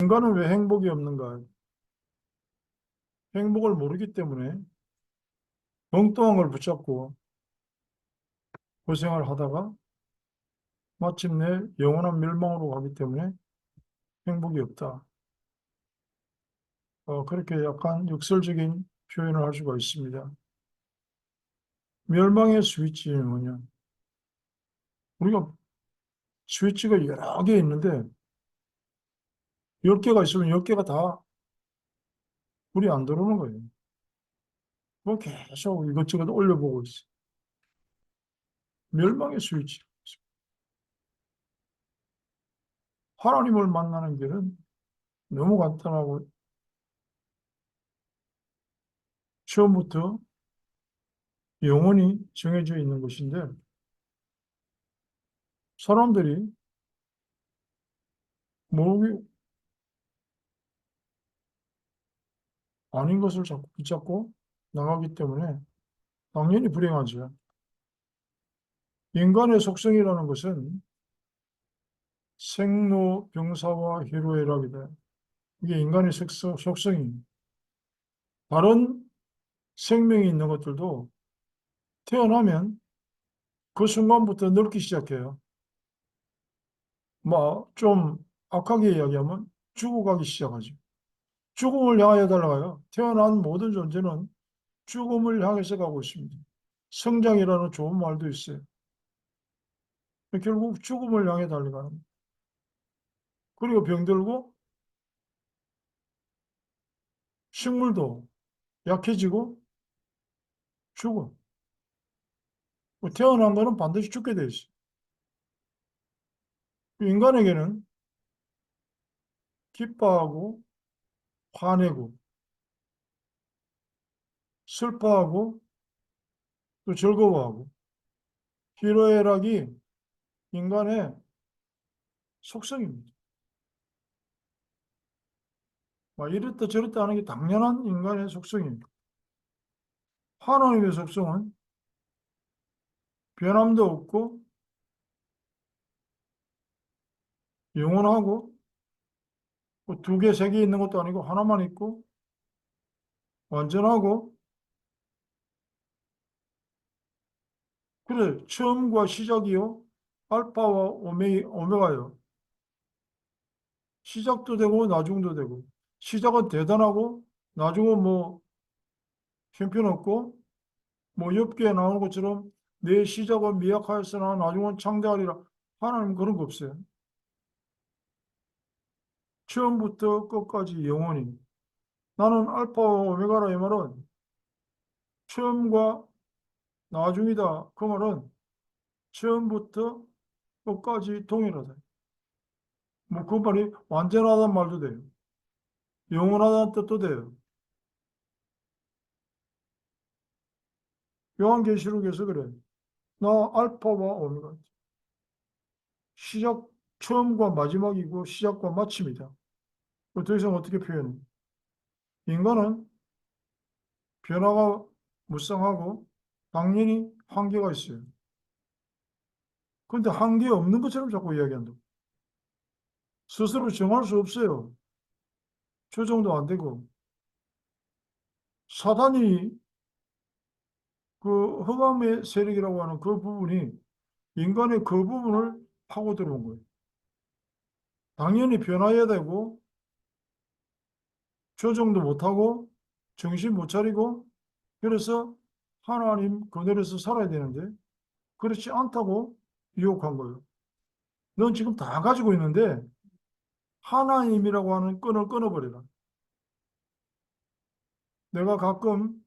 인간은 왜 행복이 없는가? 행복을 모르기 때문에 엉뚱한 걸 붙잡고 고생을 하다가 마침내 영원한 멸망으로 가기 때문에 행복이 없다. 그렇게 약간 역설적인 표현을 할 수가 있습니다. 멸망의 스위치는 뭐냐? 우리가 스위치가 여러 개 있는데 10개가 있으면 10개가 다 불이 안 들어오는 거예요. 뭐 계속 이것저것 올려보고 있어. 멸망의 스위치. 하나님을 만나는 길은 너무 간단하고 처음부터 영원히 정해져 있는 것인데 사람들이 모르고 아닌 것을 자꾸 붙잡고 나가기 때문에 당연히 불행하죠. 인간의 속성이라는 것은 생로병사와 희로애락이다. 이게 인간의 속성입니다. 다른 생명이 있는 것들도 태어나면 그 순간부터 늙기 시작해요. 뭐 좀 악하게 이야기하면 죽어가기 시작하죠. 죽음을 향하여 달려가요. 태어난 모든 존재는 죽음을 향해서 가고 있습니다. 성장이라는 좋은 말도 있어요. 결국 죽음을 향해 달려가는 거예요. 그리고 병들고 식물도 약해지고 죽어. 뭐 태어난 거는 반드시 죽게 돼 있어. 인간에게는 기뻐하고 화내고 슬퍼하고 또 즐거워하고 희로애락이 인간의 속성입니다. 막 이랬다 저랬다 하는 게 당연한 인간의 속성입니다. 하나님의 속성은 변함도 없고 영원하고 뭐 두 개, 세 개 있는 것도 아니고 하나만 있고 완전하고 그래 처음과 시작이요 알파와 오메가요. 시작도 되고 나중도 되고 시작은 대단하고 나중은 뭐 형편없고 뭐 욥기에 나오는 것처럼 내 시작은 미약하였으나 나중은 창대하리라. 하나님 그런 거 없어요. 처음부터 끝까지 영원히. 나는 알파와 오메가라 이 말은 처음과 나중이다. 그 말은 처음부터 끝까지 동일하다. 뭐 그 말이 완전하다는 말도 돼요. 영원하다는 뜻도 돼요. 요한계시록에서 그래. 나 알파와 오메가. 시작, 처음과 마지막이고 시작과 마침이다. 더 이상 어떻게 표현해? 인간은 변화가 무쌍하고 당연히 한계가 있어요. 그런데 한계 없는 것처럼 자꾸 이야기한다. 스스로 정할 수 없어요. 조정도 안 되고. 사단이 그 흑암의 세력이라고 하는 그 부분이 인간의 그 부분을 파고 들어온 거예요. 당연히 변화해야 되고 조정도 못하고 정신 못 차리고 그래서 하나님 그늘에서 살아야 되는데 그렇지 않다고 유혹한 거예요. 넌 지금 다 가지고 있는데 하나님이라고 하는 끈을 끊어버려라. 내가 가끔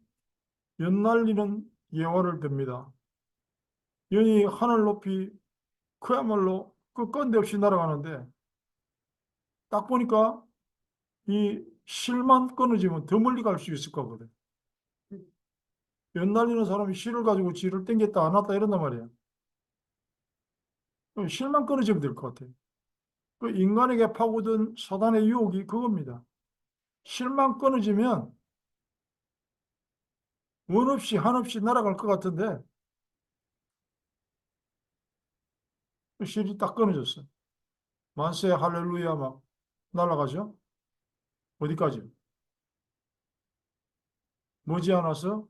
연날리는 예화를 듭니다. 연이 하늘 높이 그야말로 끝건데 없이 날아가는데 딱 보니까 이 실만 끊어지면 더 멀리 갈 수 있을 거거든. 연날리는 사람이 실을 가지고 지를 당겼다 안 왔다 이런단 말이야. 실만 끊어지면 될 것 같아. 그 인간에게 파고든 사단의 유혹이 그겁니다. 실만 끊어지면 원 없이 한없이 날아갈 것 같은데 그 실이 딱 끊어졌어. 만세 할렐루야 막 날아가죠. 어디까지? 머지않아서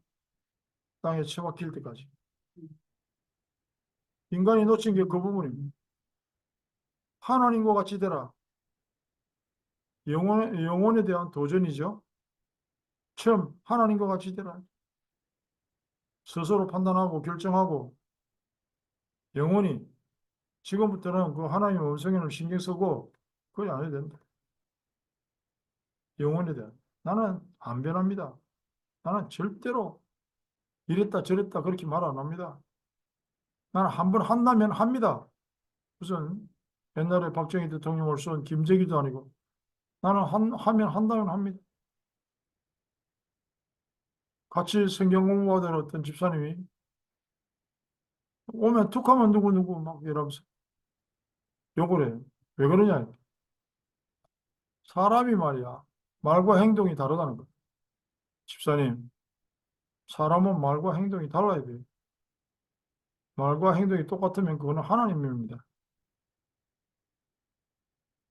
땅에 처박힐 때까지. 인간이 놓친 게 그 부분입니다. 하나님과 같이 되라. 영혼에 대한 도전이죠. 처음 하나님과 같이 되라. 스스로 판단하고 결정하고 영혼이 지금부터는 그 하나님의 음성에는 신경 쓰고 그게 안 해도 된다. 영혼에 대한. 나는 안 변합니다. 나는 절대로 이랬다 저랬다 그렇게 말 안 합니다. 나는 한 번 한다면 합니다. 무슨 옛날에 박정희 대통령을 쏜 김재기도 아니고 나는 하면 한다면 합니다. 같이 성경 공부하던 어떤 집사님이 오면 툭하면 누구누구 막 이러면서 욕을 해요. 왜 그러냐? 사람이 말이야. 말과 행동이 다르다는 거예요. 집사님, 사람은 말과 행동이 달라야 돼요. 말과 행동이 똑같으면 그거는 하나님입니다.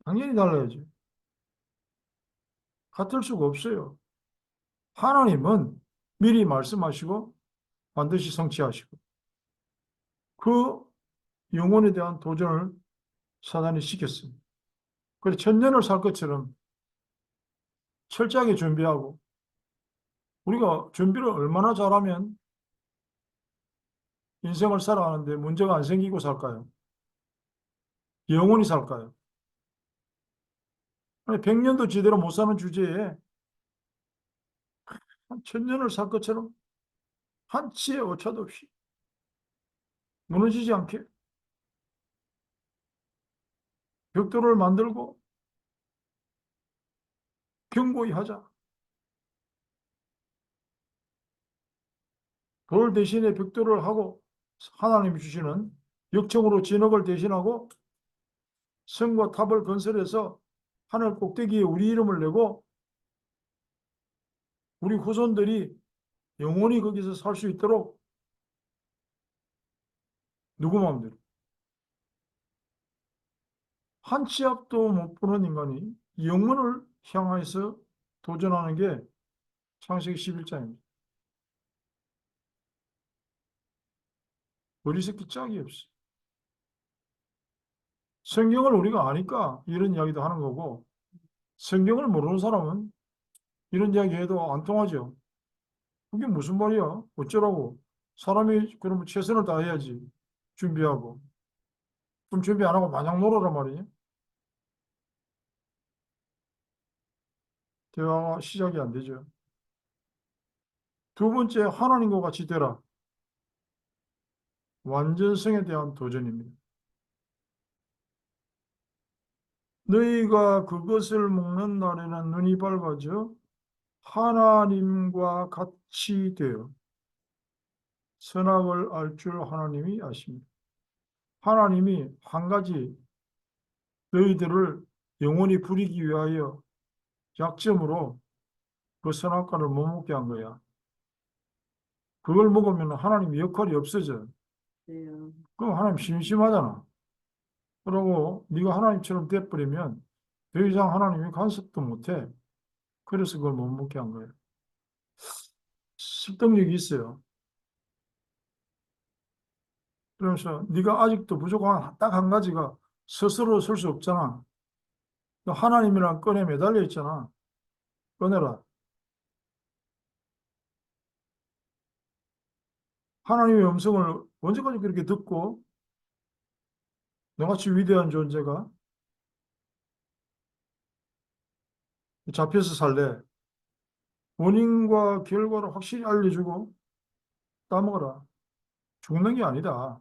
당연히 달라야죠. 같을 수가 없어요. 하나님은 미리 말씀하시고 반드시 성취하시고 그 영혼에 대한 도전을 사단이 시켰습니다. 그래서 천년을 살 것처럼 철저하게 준비하고 우리가 준비를 얼마나 잘하면 인생을 살아가는데 문제가 안 생기고 살까요? 영원히 살까요? 아니, 100년도 제대로 못 사는 주제에 한 천년을 살 것처럼 한치의 오차도 없이 무너지지 않게 벽돌을 만들고 견고히 하자. 돌 대신에 벽돌을 하고 하나님이 주시는 역청으로 진흙을 대신하고 성과 탑을 건설해서 하늘 꼭대기에 우리 이름을 내고 우리 후손들이 영원히 거기서 살 수 있도록 누구 마음대로 한 치 앞도 못 보는 인간이 영혼을 향해서 도전하는 게 창세기 11장입니다. 어리석기 짝이 없어. 성경을 우리가 아니까 이런 이야기도 하는 거고 성경을 모르는 사람은 이런 이야기 해도 안 통하죠. 그게 무슨 말이야? 어쩌라고? 사람이 그러면 최선을 다해야지. 준비하고. 그럼 준비 안 하고 마냥 놀아란 말이냐? 대화가 시작이 안 되죠. 두 번째, 하나님과 같이 되라. 완전성에 대한 도전입니다. 너희가 그것을 먹는 날에는 눈이 밝아져 하나님과 같이 되어 선악을 알 줄 하나님이 아십니다. 하나님이 한 가지 너희들을 영원히 부리기 위하여 약점으로 그 선악과를 못 먹게 한 거야. 그걸 먹으면 하나님 역할이 없어져. 그럼 하나님 심심하잖아. 그러고 네가 하나님처럼 돼버리면 더 이상 하나님이 간섭도 못해. 그래서 그걸 못 먹게 한 거예요. 습득력이 있어요. 그러면서 네가 아직도 부족한 딱 한 가지가 스스로 설 수 없잖아. 너 하나님이랑 끈에 매달려 있잖아. 꺼내라. 하나님의 음성을 언제까지 그렇게 듣고 너같이 위대한 존재가 잡혀서 살래. 원인과 결과를 확실히 알려주고 따먹어라. 죽는 게 아니다.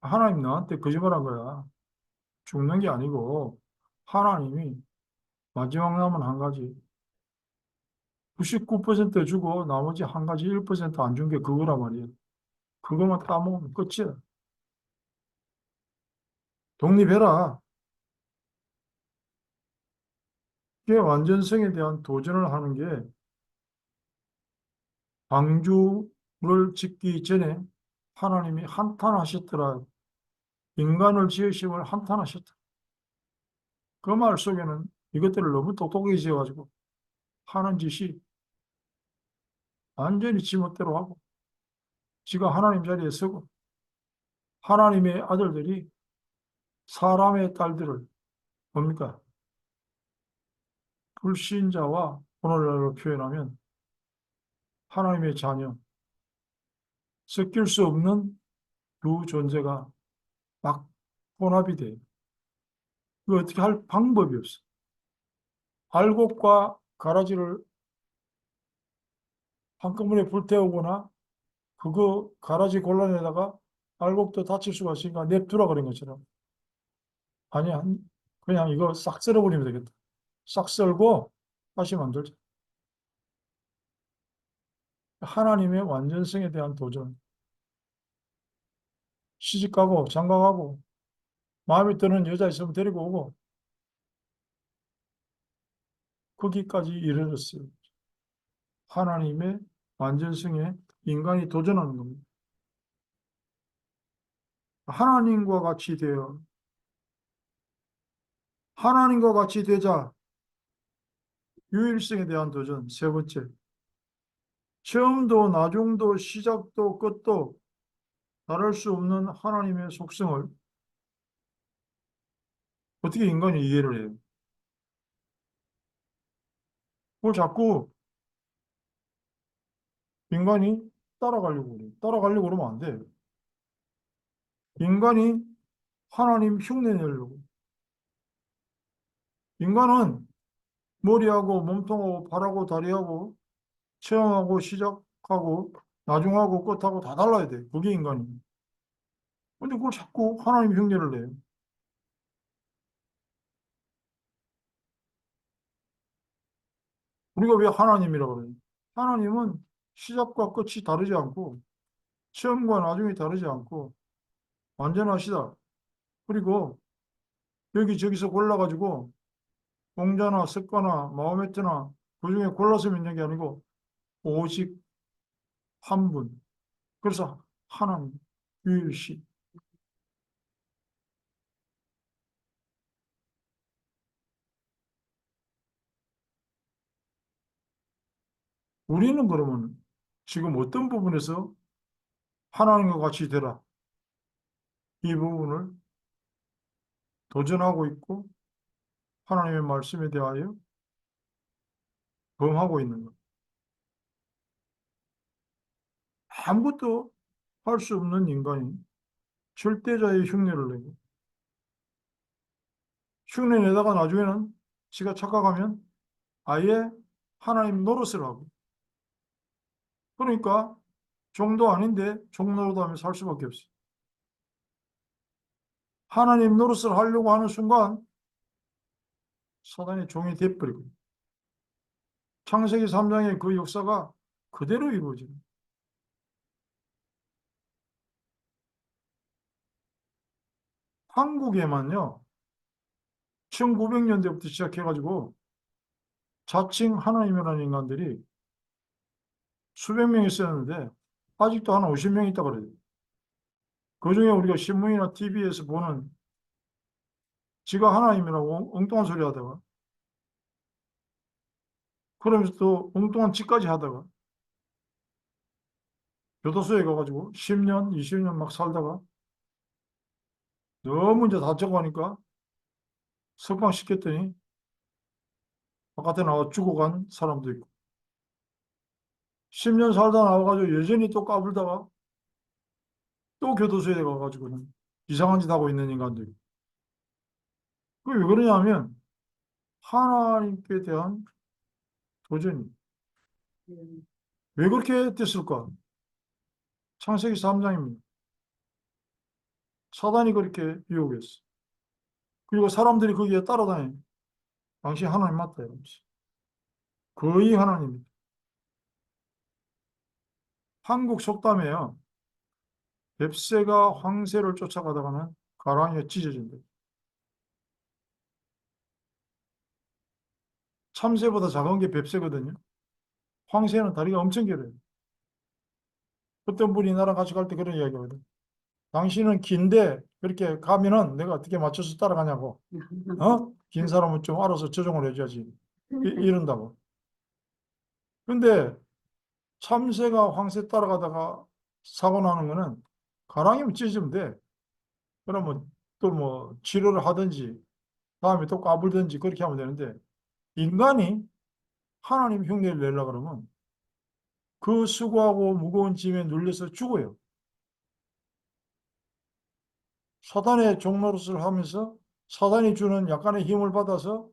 하나님 나한테 거짓말한 거야. 죽는 게 아니고 하나님이 마지막 남은 한 가지 99% 주고 나머지 한 가지 1%안 준 게 그거란 말이야. 그것만 따먹으면 끝이야. 독립해라. 이게 완전성에 대한 도전을 하는 게 방주를 짓기 전에 하나님이 한탄하셨더라. 인간을 지으심을 한탄하셨다. 그 말 속에는 이것들을 너무 똑똑하게 지어가지고 하는 짓이 완전히 지멋대로 하고 지가 하나님 자리에 서고 하나님의 아들들이 사람의 딸들을 뭡니까? 불신자와 오늘날로 표현하면 하나님의 자녀, 섞일 수 없는 두 존재가 막 혼합이 돼요. 그 어떻게 할 방법이 없어. 알곡과 가라지를 한꺼번에 불태우거나 그거 가라지 골라내다가 알곡도 다칠 수가 있으니까 냅두라 그런 것처럼. 아니야, 그냥 이거 싹 썰어버리면 되겠다. 싹 썰고 다시 만들자. 하나님의 완전성에 대한 도전. 시집가고 장가가고 마음에 드는 여자 있으면 데리고 오고 거기까지 이르렀어요. 하나님의 완전성에 인간이 도전하는 겁니다. 하나님과 같이 되어 하나님과 같이 되자. 유일성에 대한 도전. 세 번째, 처음도 나중도 시작도 끝도 다를 수 없는 하나님의 속성을 어떻게 인간이 이해를 해요? 그걸 자꾸 인간이 따라가려고 그래요. 따라가려고 그러면 안 돼요. 인간이 하나님 흉내 내려고. 인간은 머리하고 몸통하고 발하고 다리하고 처음하고 시작하고 나중하고 끝하고 다 달라야 돼. 그게 인간입니다. 근데 그걸 자꾸 하나님 흉내를 내요. 우리가 왜 하나님이라고 그래요? 하나님은 시작과 끝이 다르지 않고 처음과 나중이 다르지 않고 완전하시다. 그리고 여기저기서 골라가지고 공자나 석가나 마호메트나 그중에 골라서 믿는 게 아니고 오직 한 분. 그래서 하나님 유일시. 우리는 그러면 지금 어떤 부분에서 하나님과 같이 되라 이 부분을 도전하고 있고 하나님의 말씀에 대하여 범하고 있는 것. 아무것도 할 수 없는 인간이 절대자의 흉내를 내고 흉내 내다가 나중에는 지가 착각하면 아예 하나님 노릇을 하고 그러니까 종도 아닌데 종 노릇하며 살 수밖에 없어요. 하나님 노릇을 하려고 하는 순간 사단의 종이 돼버리고 창세기 3장의 그 역사가 그대로 이루어집니다. 한국에만요 1900년대부터 시작해가지고 자칭 하나님이라는 인간들이 수백 명 있었는데 아직도 한 50명 있다 그래요. 그중에 우리가 신문이나 TV에서 보는 지가 하나님이라고 엉뚱한 소리 하다가 그러면서 또 엉뚱한 짓까지 하다가 교도소에 가가지고 10년, 20년 막 살다가 너무 이제 다쳐가니까 석방시켰더니 바깥에 나와 죽어간 사람도 있고 10년 살다 나와가지고 여전히 또 까불다가 또 교도소에 가가지고는 이상한 짓 하고 있는 인간도 있고 그게 왜 그러냐면 하나님께 대한 도전이 왜 그렇게 됐을까? 창세기 3장입니다. 사단이 그렇게 유혹했어. 그리고 사람들이 거기에 따라다녀. 당신 하나님 맞다 이러면서. 거의 하나님입니다. 한국 속담에요. 뱁새가 황새를 쫓아가다가는 가랑이가 찢어진다. 참새보다 작은 게 뱁새거든요. 황새는 다리가 엄청 길어요. 어떤 분이 나랑 같이 갈 때 그런 이야기 하거든. 당신은 긴데 그렇게 가면은 내가 어떻게 맞춰서 따라가냐고. 어? 긴 사람은 좀 알아서 조정을 해줘야지. 이런다고. 근데 참새가 황새 따라가다가 사고 나는 거는 가랑이면 찢으면 돼. 그러면 또 뭐 치료를 하든지 다음에 또 까불든지 그렇게 하면 되는데 인간이 하나님 흉내를 내려고 그러면 그 수고하고 무거운 짐에 눌려서 죽어요. 사단의 종노릇을 하면서 사단이 주는 약간의 힘을 받아서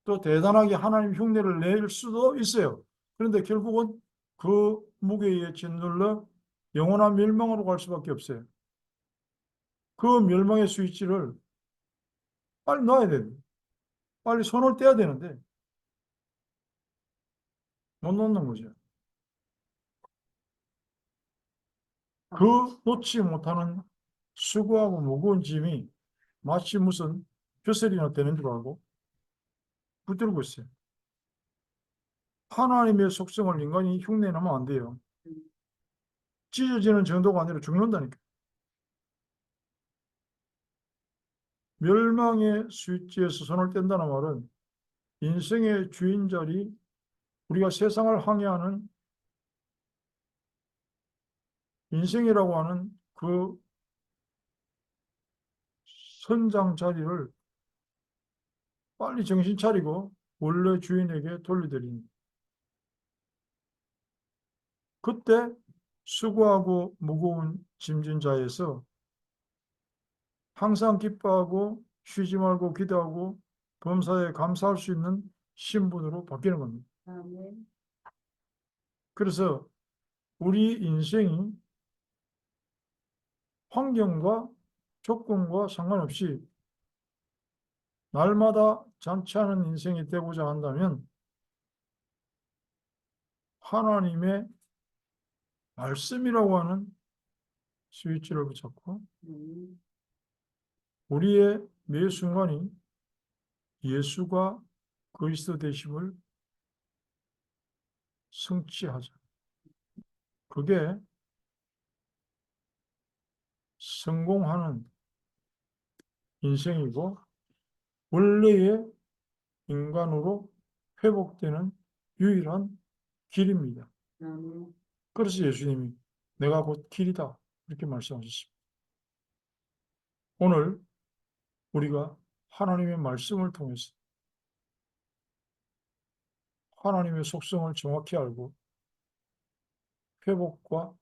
또 대단하게 하나님 흉내를 낼 수도 있어요. 그런데 결국은 그 무게에 짓눌러 영원한 멸망으로 갈 수밖에 없어요. 그 멸망의 스위치를 빨리 놔야 돼요. 빨리 손을 떼야 되는데 못 놓는 거죠. 그 놓지 못하는 수고하고 무거운 짐이 마치 무슨 벼슬이나 되는 줄 알고 붙들고 있어요. 하나님의 속성을 인간이 흉내내면 안 돼요. 찢어지는 정도가 아니라 죽는다니까. 멸망의 스위치에서 손을 뗀다는 말은 인생의 주인자리, 우리가 세상을 항해하는 인생이라고 하는 그 선장 자리를 빨리 정신 차리고 원래 주인에게 돌려드립니다. 그때 수고하고 무거운 짐진 자에서 항상 기뻐하고 쉬지 말고 기도하고 범사에 감사할 수 있는 신분으로 바뀌는 겁니다. 아멘. 그래서 우리 인생이 환경과 조건과 상관없이 날마다 잔치하는 인생이 되고자 한다면 하나님의 말씀이라고 하는 스위치를 붙잡고 우리의 매 순간이 예수가 그리스도 되심을 성취하자. 그게 성공하는 인생이고 원래의 인간으로 회복되는 유일한 길입니다. 그래서 예수님이 내가 곧 길이다 이렇게 말씀하셨습니다. 오늘 우리가 하나님의 말씀을 통해서 하나님의 속성을 정확히 알고 회복과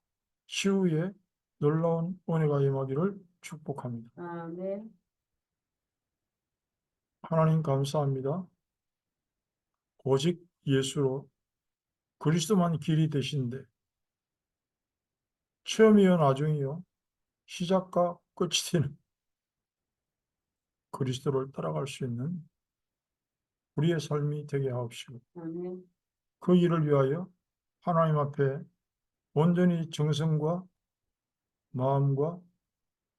치유의 놀라운 은혜가 임하기를 축복합니다. 아멘. 하나님 감사합니다. 오직 예수로 그리스도만 길이 되신데 처음이요 나중이요 시작과 끝이 되는 그리스도를 따라갈 수 있는 우리의 삶이 되게 하옵시고 아멘. 그 일을 위하여 하나님 앞에 온전히 정성과 마음과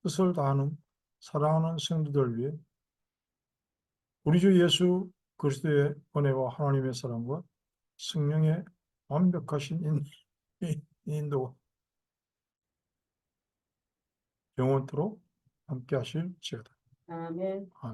뜻을 다하는 사랑하는 성도들 위해 우리 주 예수 그리스도의 은혜와 하나님의 사랑과 성령의 완벽하신 인도가 영원토록 함께 하실지어다. 아멘.